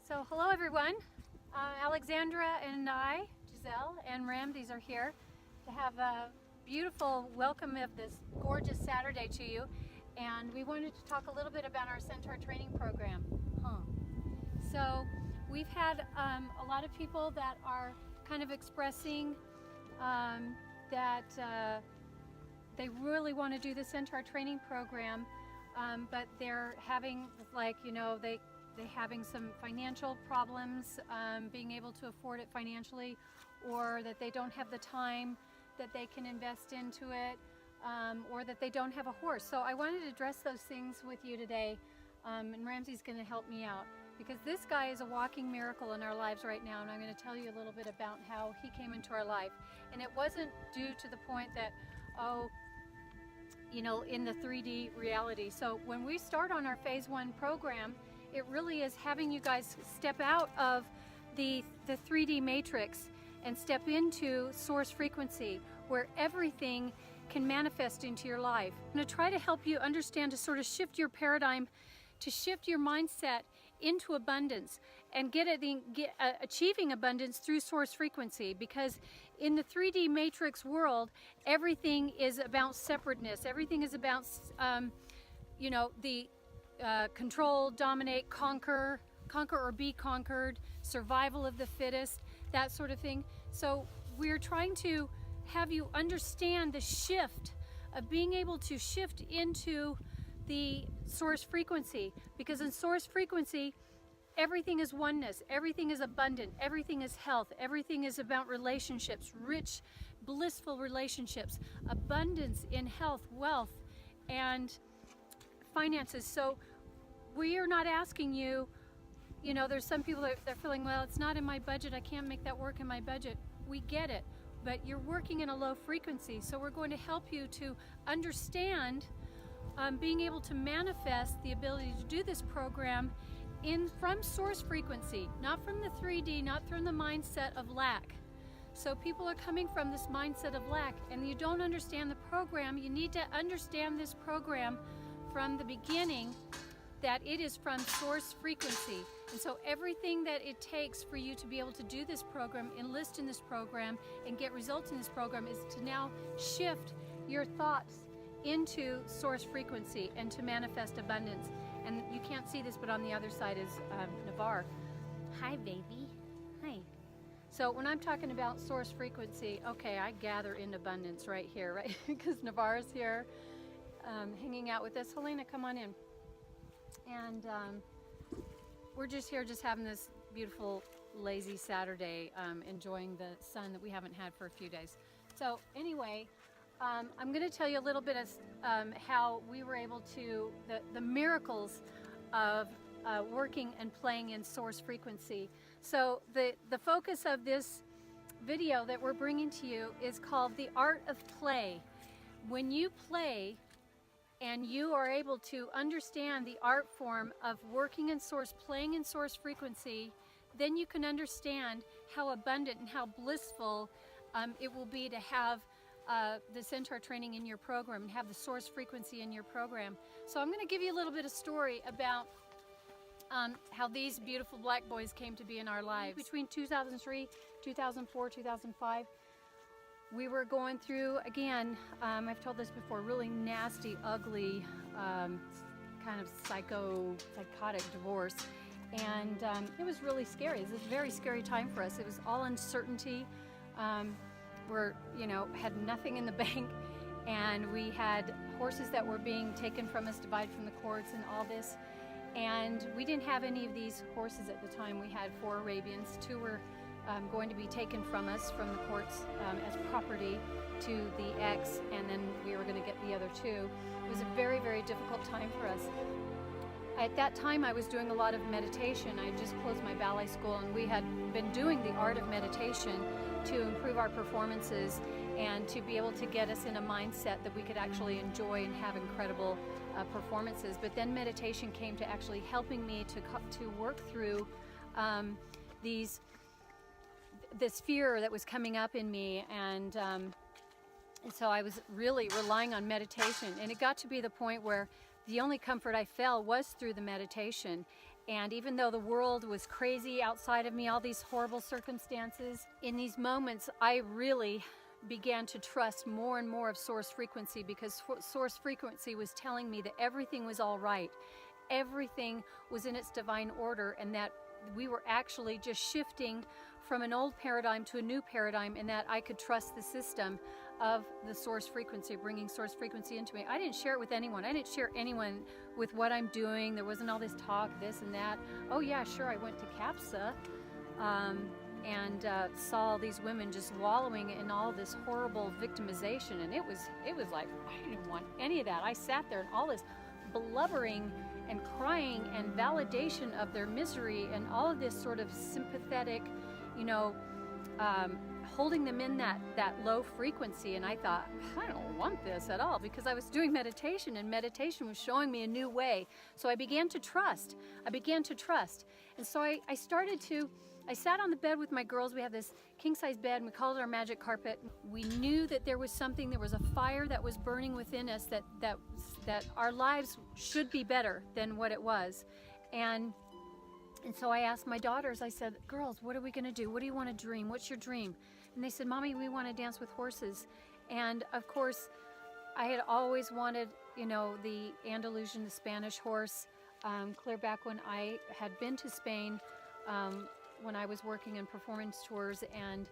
So hello everyone, Alexandra and I, Giselle and Ramses are here to have a beautiful welcome of this gorgeous Saturday to you, and we wanted to talk a little bit about our Centaur Training Program. So we've had a lot of people that are kind of expressing that they really want to do the Centaur Training Program, but they're having, like, you know, they having some financial problems, being able to afford it financially, or that they don't have the time that they can invest into it, or that they don't have a horse. So I wanted to address those things with you today, and Ramsey's going to help me out, because this guy is a walking miracle in our lives right now, and I'm going to tell you a little bit about how he came into our life. And it wasn't due to the point that, oh, you know, in the 3D reality. So when we start on our phase 1 program, it really is having you guys step out of the 3D matrix and step into source frequency, where everything can manifest into your life. I'm going to try to help you understand, to sort of shift your paradigm, to shift your mindset into abundance and achieving abundance through source frequency. Because in the 3D matrix world, everything is about separateness. Everything is about, you know, the control, dominate, conquer or be conquered, survival of the fittest, that sort of thing. So we're trying to have you understand the shift of being able to shift into the source frequency, because in source frequency, everything is oneness, everything is abundant, everything is health, everything is about relationships, rich, blissful relationships, abundance in health, wealth, and finances. So we are not asking you, you know, there's some people that they're feeling, well, it's not in my budget, I can't make that work in my budget. We get it, but you're working in a low frequency, so we're going to help you to understand being able to manifest the ability to do this program from source frequency, not from the 3D, not from the mindset of lack. So people are coming from this mindset of lack, and you don't understand the program. You need to understand this program from the beginning, that it is from source frequency. And so everything that it takes for you to be able to do this program, enlist in this program, and get results in this program, is to now shift your thoughts into source frequency and to manifest abundance. And you can't see this, but on the other side is Navarre. Hi, baby. Hi. So when I'm talking about source frequency, okay, I gather in abundance right here, right? Because Navarre's here hanging out with us. Helena, come on in. And we're just here, just having this beautiful, lazy Saturday, enjoying the sun that we haven't had for a few days. So anyway, I'm going to tell you a little bit of how we were able to, the miracles of working and playing in source frequency. So the focus of this video that we're bringing to you is called The Art of Play. When you play and you are able to understand the art form of working in source, playing in source frequency, then you can understand how abundant and how blissful it will be to have the Centaur training in your program and have the source frequency in your program. So I'm going to give you a little bit of story about how these beautiful black boys came to be in our lives. Between 2003, 2004, 2005, we were going through, again, I've told this before, really nasty, ugly, kind of psychotic divorce. And it was really scary. It was a very scary time for us. It was all uncertainty. We're, you know, had nothing in the bank, and we had horses that were being taken from us, divided from the courts and all this. And we didn't have any of these horses at the time. We had 4 Arabians. 2 were going to be taken from us from the courts as property to the ex, and then we were going to get the other 2. It was a very, very difficult time for us. At that time, I was doing a lot of meditation. I had just closed my ballet school, and we had been doing the art of meditation to improve our performances and to be able to get us in a mindset that we could actually enjoy and have incredible performances. But then meditation came to actually helping me to work through this fear that was coming up in me, and so I was really relying on meditation, and it got to be the point where the only comfort I felt was through the meditation. And even though the world was crazy outside of me, all these horrible circumstances, in these moments, I really began to trust more and more of source frequency, because source frequency was telling me that everything was all right. Everything was in its divine order, and that we were actually just shifting from an old paradigm to a new paradigm, and that I could trust the system of the source frequency, bringing source frequency into me. I didn't share it with anyone. I didn't share anyone with what I'm doing. There wasn't all this talk, this and that. Oh yeah, sure, I went to CAPSA and saw all these women just wallowing in all this horrible victimization, and it was like, I didn't want any of that. I sat there and all this blubbering and crying and validation of their misery and all of this sort of sympathetic, you know, holding them in that low frequency. And I thought, I don't want this at all, because I was doing meditation, and meditation was showing me a new way. So I began to trust. And so I sat on the bed with my girls. We have this king-size bed, and we called it our magic carpet. We knew that there was something, there was a fire that was burning within us, that our lives should be better than what it was. And so I asked my daughters, I said, girls, what are we gonna do? What do you wanna dream? What's your dream? And they said, Mommy, we wanna dance with horses. And of course, I had always wanted, you know, the Andalusian, the Spanish horse, clear back when I had been to Spain, when I was working in performance tours, and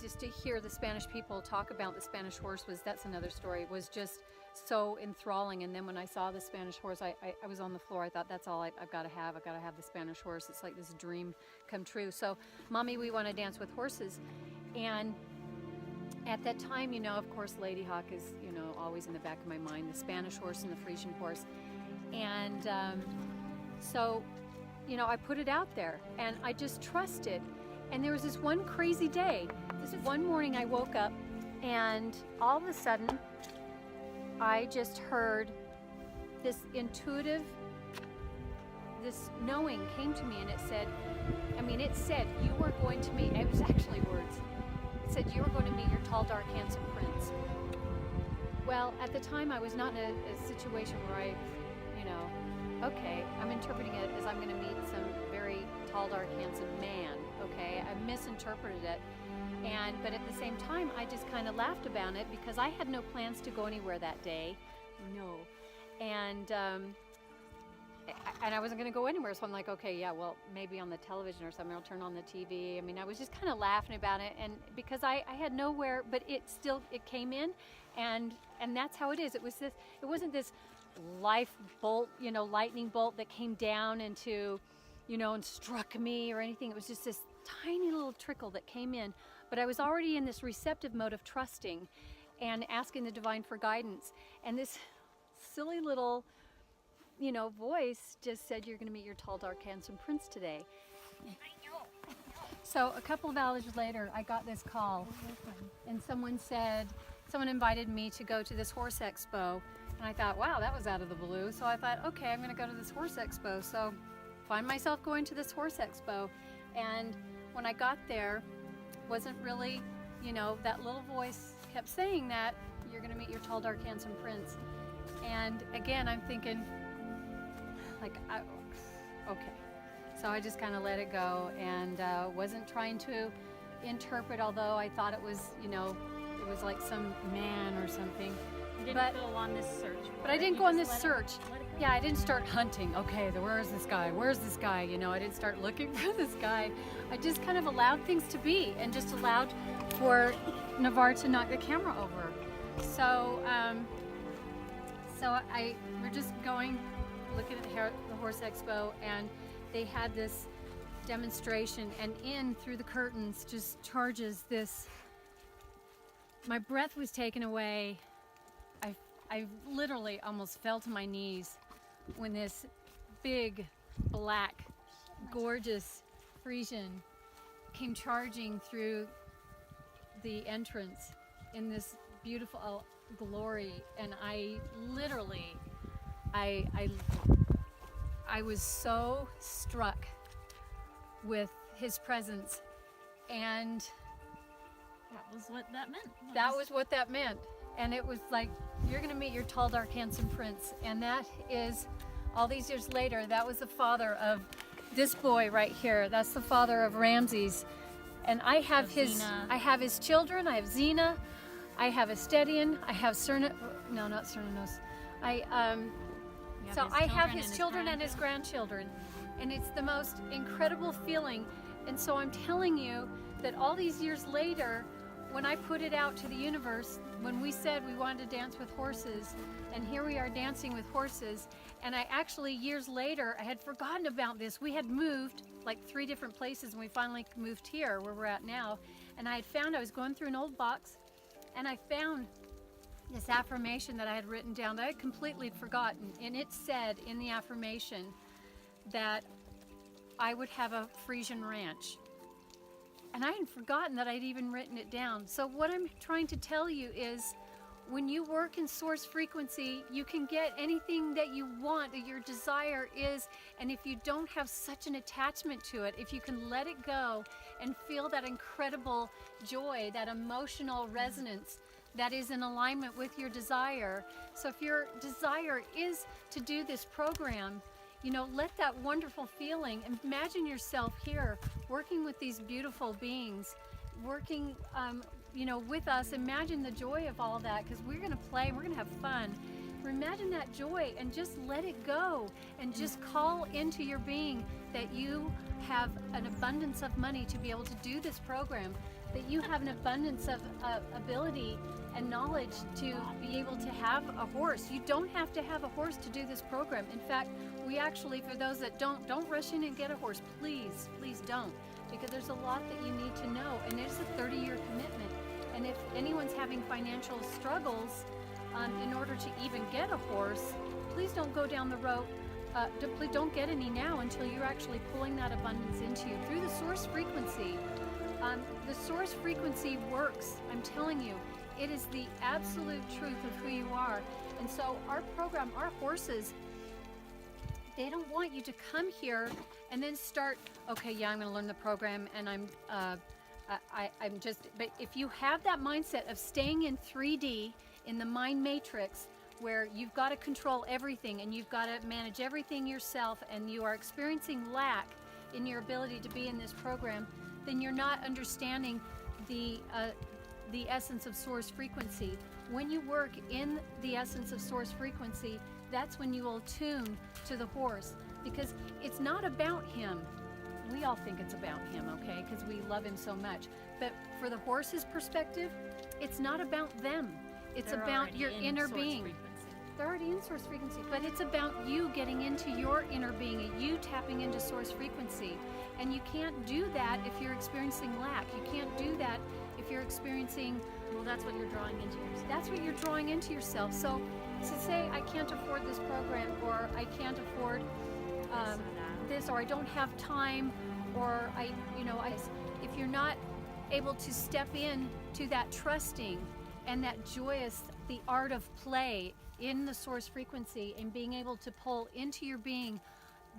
just to hear the Spanish people talk about the Spanish horse that's another story. It was just so enthralling. And then when I saw the Spanish horse, I was on the floor. I thought, that's all I've got to have. I've got to have the Spanish horse. It's like this dream come true. So, Mommy, we want to dance with horses. And at that time, you know, of course, Lady Hawk is, you know, always in the back of my mind, the Spanish horse and the Frisian horse. And so, you know, I put it out there, and I just trusted. And there was this one crazy day. One morning I woke up, and all of a sudden I just heard this intuitive, this knowing came to me, and it said, you are going to meet, it was actually words. It said, you are going to meet your tall, dark, handsome prince. Well, at the time I was not in a situation where I, you know, okay, I'm interpreting it as I'm going to meet some very tall, dark, handsome man. Okay, I misinterpreted it, but at the same time, I just kind of laughed about it, because I had no plans to go anywhere that day, no, and I wasn't going to go anywhere. So I'm like, okay, yeah, well, maybe on the television or something, I'll turn on the TV. I mean, I was just kind of laughing about it, and because I had nowhere, but it came in, and that's how it is. It wasn't this life bolt, you know, lightning bolt that came down into, you know, and struck me or anything. It was just this tiny little trickle that came in, but I was already in this receptive mode of trusting and asking the divine for guidance. And this silly little, you know, voice just said, you're going to meet your tall, dark, handsome prince today. So a couple of hours later, I got this call, and someone invited me to go to this horse expo. And I thought, wow, that was out of the blue. So I thought, okay, I'm going to go to this horse expo. So find myself going to this horse expo. And when I got there, wasn't really, you know, that little voice kept saying that, you're going to meet your tall, dark, handsome prince. And again, I'm thinking, like, okay. So I just kind of let it go, and wasn't trying to interpret, although I thought it was, you know, it was like some man or something. You didn't go on this search. But I didn't go on this search. Yeah, I didn't start hunting. Okay, where is this guy? Where's this guy? You know, I didn't start looking for this guy. I just kind of allowed things to be, and just allowed for Navarre to knock the camera over. So, we're just going, looking at the horse expo, and they had this demonstration, and in through the curtains just charges this. My breath was taken away. I literally almost fell to my knees when this big, black, gorgeous Frisian came charging through the entrance in this beautiful glory, and I literally, I was so struck with his presence, and that was what that meant. That was what that meant. And it was like, you're going to meet your tall, dark, handsome prince. And that is all these years later, that was the father of this boy right here. That's the father of Ramses. And I have his children. I have Xena, I have Estedian, I have not Cernanos. I have his children and his grandchildren. And it's the most incredible feeling. And so I'm telling you that all these years later, when I put it out to the universe, when we said we wanted to dance with horses, and here we are dancing with horses, and I actually, years later, I had forgotten about this. We had moved like 3 different places, and we finally moved here where we're at now. And I was going through an old box, and I found this affirmation that I had written down that I had completely forgotten. And it said in the affirmation that I would have a Frisian ranch. And I had forgotten that I'd even written it down. So what I'm trying to tell you is, when you work in source frequency, you can get anything that you want, that your desire is. And if you don't have such an attachment to it, if you can let it go and feel that incredible joy, that emotional resonance that is in alignment with your desire. So if your desire is to do this program, let that wonderful feeling, imagine yourself here working with these beautiful beings, working, with us. Imagine the joy of all that, because we're going to play, we're going to have fun. Imagine that joy and just let it go, and just call into your being that you have an abundance of money to be able to do this program, that you have an abundance of ability and knowledge to be able to have a horse. You don't have to have a horse to do this program. In fact, we actually, for those that don't rush in and get a horse. Please don't, because there's a lot that you need to know, and it's a 30-year commitment. And if anyone's having financial struggles in order to even get a horse, please don't go down the road. Please don't get any now until you're actually pulling that abundance into you through the source frequency. The source frequency works. I'm telling you, it is the absolute truth of who you are. And so our program, our horses, they don't want you to come here and then start, okay, yeah, I'm going to learn the program, and but if you have that mindset of staying in 3D, in the mind matrix, where you've got to control everything and you've got to manage everything yourself, and you are experiencing lack in your ability to be in this program, then you're not understanding the essence of source frequency. When you work in the essence of source frequency, that's when you will tune to the horse, because it's not about him. We all think it's about him, okay, because we love him so much. But for the horse's perspective, it's not about them. It's about your inner being. They're already in source frequency, but it's about you getting into your inner being, and you tapping into source frequency. And you can't do that if you're experiencing lack. You can't do that if you're experiencing, well, that's what you're drawing into yourself. That's what you're drawing into yourself. So to say, I can't afford this program, or I can't afford this, or I don't have time, or if you're not able to step in to that trusting and that joyous, the art of play in the source frequency, and being able to pull into your being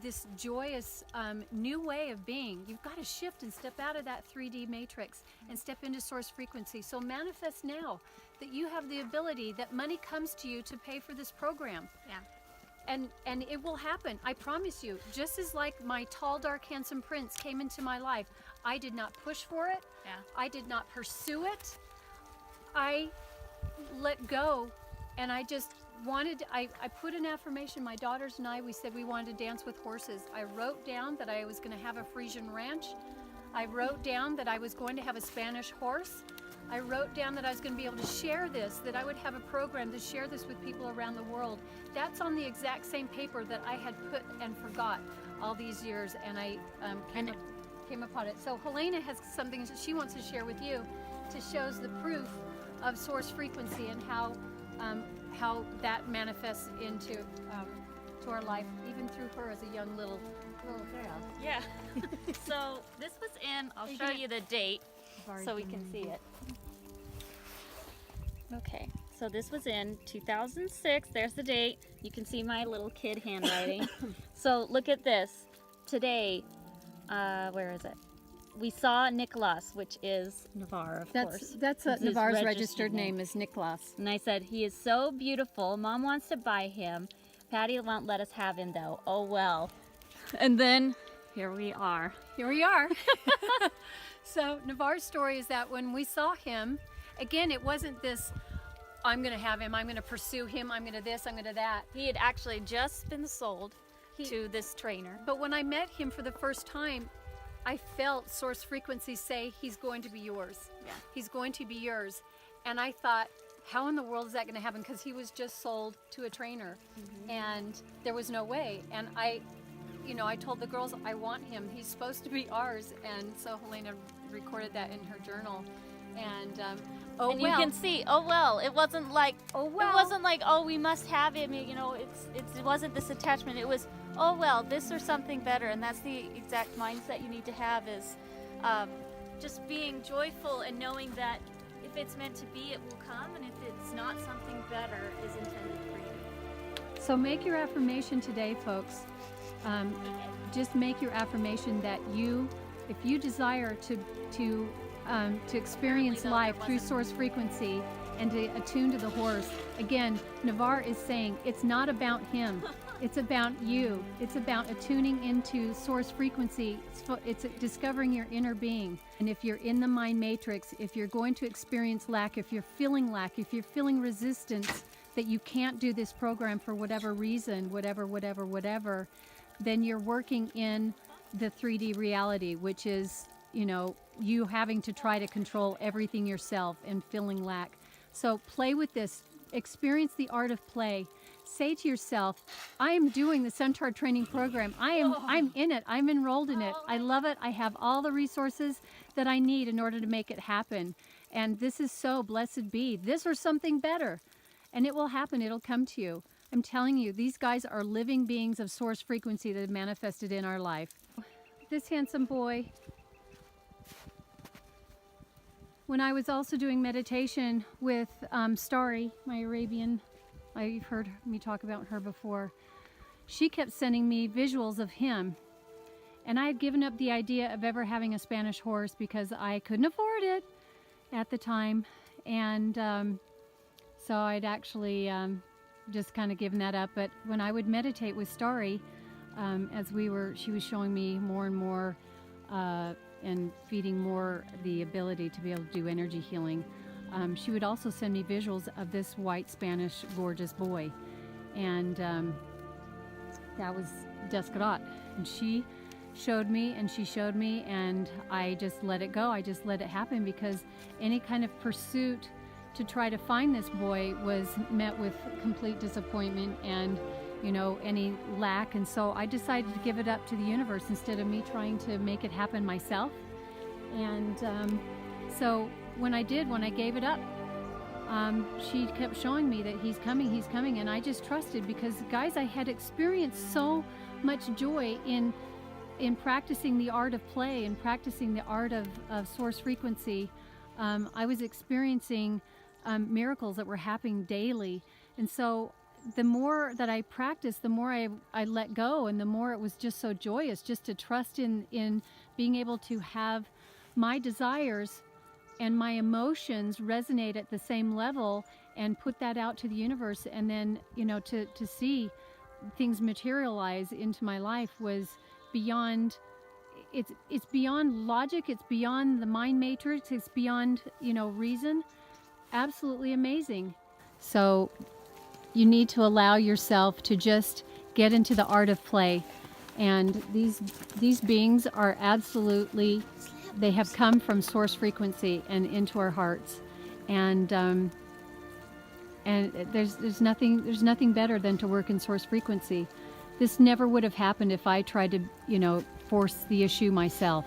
this joyous new way of being, you've got to shift and step out of that 3D matrix and step into source frequency. So manifest now that you have the ability, that money comes to you to pay for this program. Yeah. And it will happen, I promise you. Just as like my tall, dark, handsome prince came into my life, I did not push for it. Yeah. I did not pursue it. I let go, and I just wanted, I put an affirmation. My daughters and I, we said we wanted to dance with horses. I wrote down that I was going to have a Frisian ranch. I wrote down that I was going to have a Spanish horse. I wrote down that I was going to be able to share this, that I would have a program to share this with people around the world. That's on the exact same paper that I had put and forgot all these years, and I came upon it. So Helena has something that she wants to share with you to shows the proof of source frequency and how that manifests into to our life, even through her as a young little girl. Yeah. So this was in, I'll show you the date so we can see it. Okay, so this was in 2006. There's the date. You can see my little kid handwriting. So look at this. Today, where is it? We saw Nicholas, which is Navarre, of course. That's Navarre's registered name is Nicholas. And I said, he is so beautiful. Mom wants to buy him, Patty won't let us have him though. Oh well. And then here we are. Here we are. So Navarre's story is that when we saw him, again, it wasn't this, I'm going to have him, I'm going to pursue him, I'm going to this, I'm going to that. He had actually just been sold to this trainer. But when I met him for the first time, I felt source frequency say, he's going to be yours. Yeah. He's going to be yours. And I thought, how in the world is that going to happen? Because he was just sold to a trainer, and there was no way. And I told the girls, I want him. He's supposed to be ours. And so Helena recorded that in her journal. And and you can see, oh well, it wasn't like, oh well, it wasn't like, oh, we must have him. You know, it wasn't this attachment. It was, oh well, this or something better. And that's the exact mindset you need to have, is just being joyful and knowing that if it's meant to be, it will come, and if it's not, something better is intended for you. So make your affirmation today, folks. Just make your affirmation that if you desire to experience life through source frequency and to attune to the horse. Again, Navarre is saying it's not about him. It's about you. It's about attuning into source frequency. It's discovering your inner being. And if you're in the mind matrix, if you're going to experience lack, if you're feeling lack, if you're feeling resistance, that you can't do this program for whatever reason, whatever, then you're working in the 3D reality, which is, you having to try to control everything yourself and feeling lack. So play with this. Experience the art of play. Say to yourself, I am doing the Centaur Training Program. I'm in it. I'm enrolled in it. I love it. I have all the resources that I need in order to make it happen. And this is so blessed be. This or something better. And it will happen. It'll come to you. I'm telling you, these guys are living beings of source frequency that have manifested in our life. This handsome boy. When I was also doing meditation with Starry, my Arabian, you've heard me talk about her before, she kept sending me visuals of him. And I had given up the idea of ever having a Spanish horse because I couldn't afford it at the time. And so I'd actually just kind of given that up. But when I would meditate with Starry, she was showing me more and more and feeding more the ability to be able to do energy healing. She would also send me visuals of this white Spanish gorgeous boy, and that was Descartes. And she showed me, and I just let it go. I just let it happen, because any kind of pursuit to try to find this boy was met with complete disappointment and any lack. And so I decided to give it up to the universe instead of me trying to make it happen myself. And so when I gave it up, she kept showing me that he's coming, and I just trusted, because guys, I had experienced so much joy in practicing the art of play and practicing the art of source frequency. I was experiencing miracles that were happening daily. And so the more that I practiced, the more I let go, and the more it was just so joyous just to trust in being able to have my desires and my emotions resonate at the same level and put that out to the universe. And then, to see things materialize into my life was beyond, it's beyond logic, it's beyond the mind matrix, it's beyond, reason. Absolutely amazing. So you need to allow yourself to just get into the art of play. And these beings are absolutely, they have come from source frequency and into our hearts. And there's nothing better than to work in source frequency. This never would have happened if I tried to, force the issue myself.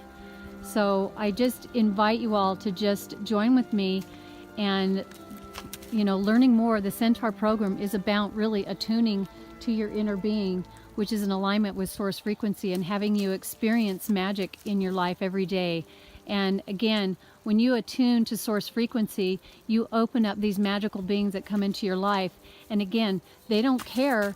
So I just invite you all to just join with me and, learning more. The Centaur program is about really attuning to your inner being, which is in alignment with source frequency, and having you experience magic in your life every day. And again, when you attune to source frequency, you open up these magical beings that come into your life. And again, they don't care.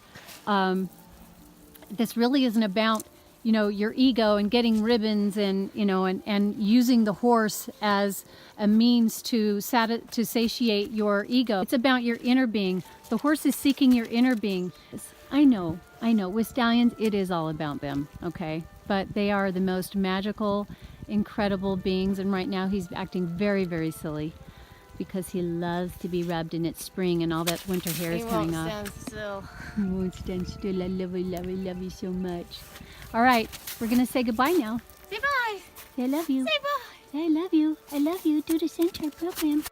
This really isn't about, you know, your ego and getting ribbons and, you know, and using the horse as a means to satiate your ego. It's about your inner being. The horse is seeking your inner being. I know. With stallions, it is all about them, okay? But they are the most magical, incredible beings, and right now he's acting very, very silly because he loves to be rubbed in its spring and all that winter hair is coming off. He won't stand still. He won't stand still. I love you so much. All right, we're going to say goodbye now. Say bye. Say I love you. Say bye. Say I love you. I love you. Do the Centaur program.